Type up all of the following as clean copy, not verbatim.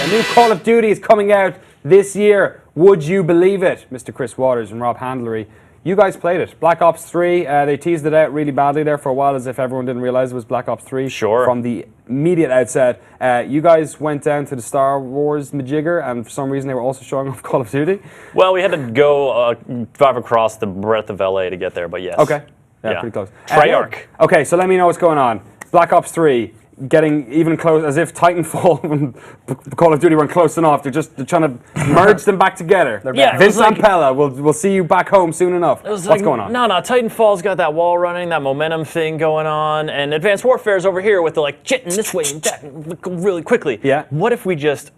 A new Call of Duty is coming out this year. Would you believe it? Mr. Chris Waters and Rob Handlery. You guys played it. Black Ops 3, they teased it out really badly there for a while as if everyone didn't realize it was Black Ops 3. Sure. From the immediate outset. You guys went down to the Star Wars majigger and for some reason they were also showing off Call of Duty. Well, we had to go drive across the breadth of LA to get there, but yes. Okay. Yeah, pretty close. Treyarch. Okay, so let me know what's going on. Black Ops 3. Getting even close, as if Titanfall and Call of Duty weren't close enough. They're trying to merge them back together. Yeah, Vince Ampella, we'll see you back home soon enough. What's going on? No, Titanfall's got that wall running, that momentum thing going on, and Advanced Warfare's over here with the jetting this way and that really quickly. Yeah. What if we just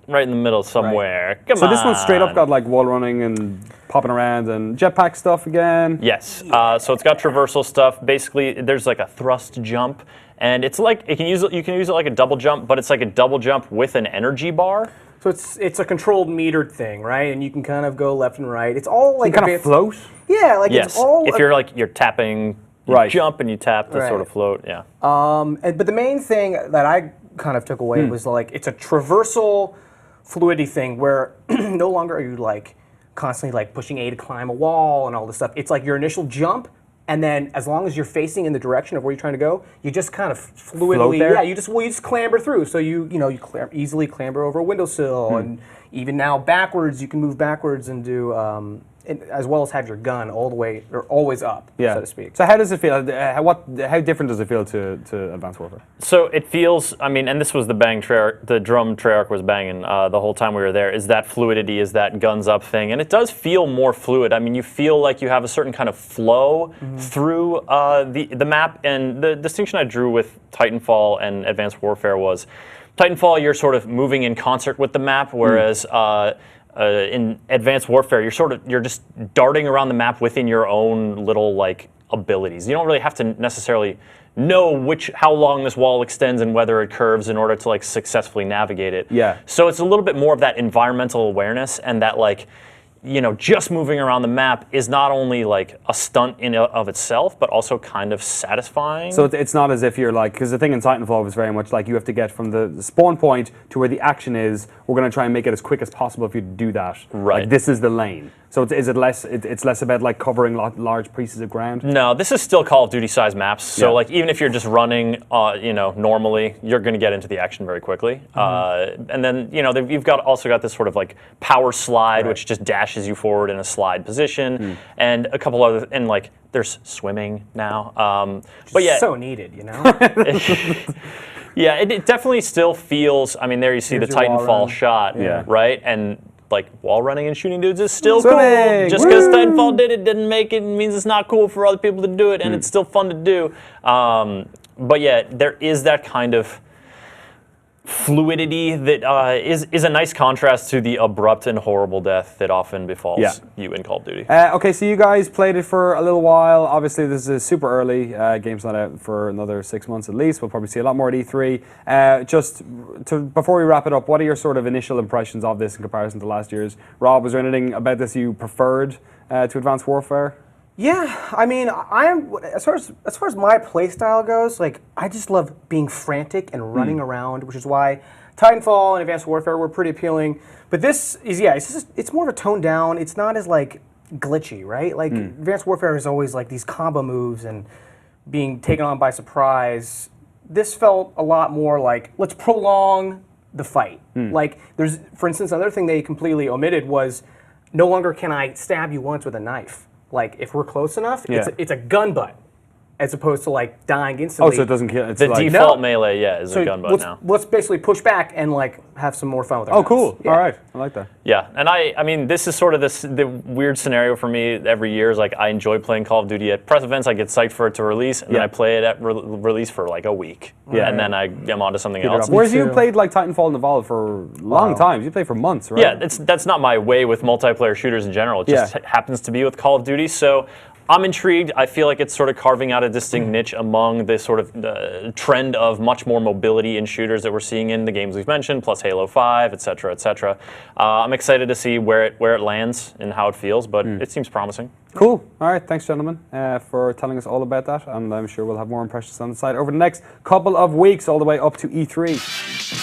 right in the middle somewhere? Right. So this one straight up got wall running and popping around and jetpack stuff again. Yes. So it's got traversal stuff. Basically, there's a thrust jump. And it's you can use it like a double jump, but it's like a double jump with an energy bar. So it's a controlled metered thing, right? And you can kind of go left and right. It's all like you kind of float. Yeah, yes. It's all. If you're tapping, you jump and you tap to sort of float. Yeah. But the main thing that I kind of took away was it's a traversal fluidity thing where no longer are you constantly pushing A to climb a wall and all this stuff. It's like your initial jump. And then, as long as you're facing in the direction of where you're trying to go, you just kind of fluidly, you just clamber through. So you easily clamber over a windowsill, and even now backwards, you can move backwards and do, as well as have your gun all the way or always up, so to speak. So how does it feel? How different does it feel to Advanced Warfare? So it feels, and this was the drum Treyarch was banging the whole time we were there, is that fluidity, is that guns up thing. And it does feel more fluid. You feel like you have a certain kind of flow through the map. And the distinction I drew with Titanfall and Advanced Warfare was, Titanfall, you're sort of moving in concert with the map, whereas in Advanced Warfare, you're just darting around the map within your own little abilities. You don't really have to necessarily know how long this wall extends and whether it curves in order to successfully navigate it. Yeah. So it's a little bit more of that environmental awareness and that just moving around the map is not only a stunt in of itself, but also kind of satisfying. So it's not as if you're because the thing in Titanfall was very much you have to get from the spawn point to where the action is. We're going to try and make it as quick as possible if you do that. Right. This is the lane. So is it less? It's less about covering large pieces of ground. No, this is still Call of Duty size maps. So even if you're just running, normally, you're going to get into the action very quickly. And then you've also got this sort of power slide, which just dashes you forward in a slide position, and a couple other there's swimming now. But yeah, so needed, Yeah, it definitely still feels. There you see the Titanfall shot, right? And wall running and shooting dudes is still swimming. Cool. Just because Titanfall didn't make it means it's not cool for other people to do it, and it's still fun to do. But yeah, there is that kind of fluidity that is a nice contrast to the abrupt and horrible death that often befalls you in Call of Duty. Okay, so you guys played it for a little while. Obviously, this is super early. Game's not out for another 6 months at least. We'll probably see a lot more at E3. Before we wrap it up, what are your sort of initial impressions of this in comparison to last year's? Rob, was there anything about this you preferred to Advanced Warfare? Yeah, I am as far as my play style goes, I just love being frantic and running around, which is why Titanfall and Advanced Warfare were pretty appealing. But this is it's more of a toned down. It's not as glitchy, right? Advanced Warfare is always these combo moves and being taken on by surprise. This felt a lot more let's prolong the fight. There's, for instance, another thing they completely omitted was no longer can I stab you once with a knife. If we're close enough, it's a gun butt, as opposed to dying instantly. Oh, so it doesn't kill. It's the default melee, is a gun butt now. Let's basically push back and have some more fun with our guns. Cool. Yeah. All right, I like that. Yeah, and I mean, this is sort of the weird scenario for me every year. Is I enjoy playing Call of Duty at press events. I get psyched for it to release, and then I play it at release for a week. Yeah, and then I am on to something else. Whereas you played Titanfall and Evolve for long times. You played for months, right? Yeah, that's not my way with multiplayer shooters in general. It just happens to be with Call of Duty. So I'm intrigued. I feel like it's sort of carving out a distinct niche among the sort of trend of much more mobility in shooters that we're seeing in the games we've mentioned, plus Halo 5, et cetera, et cetera. I'm excited to see where it lands and how it feels, but it seems promising. Cool. All right. Thanks, gentlemen, for telling us all about that. And I'm sure we'll have more impressions on the site over the next couple of weeks, all the way up to E3.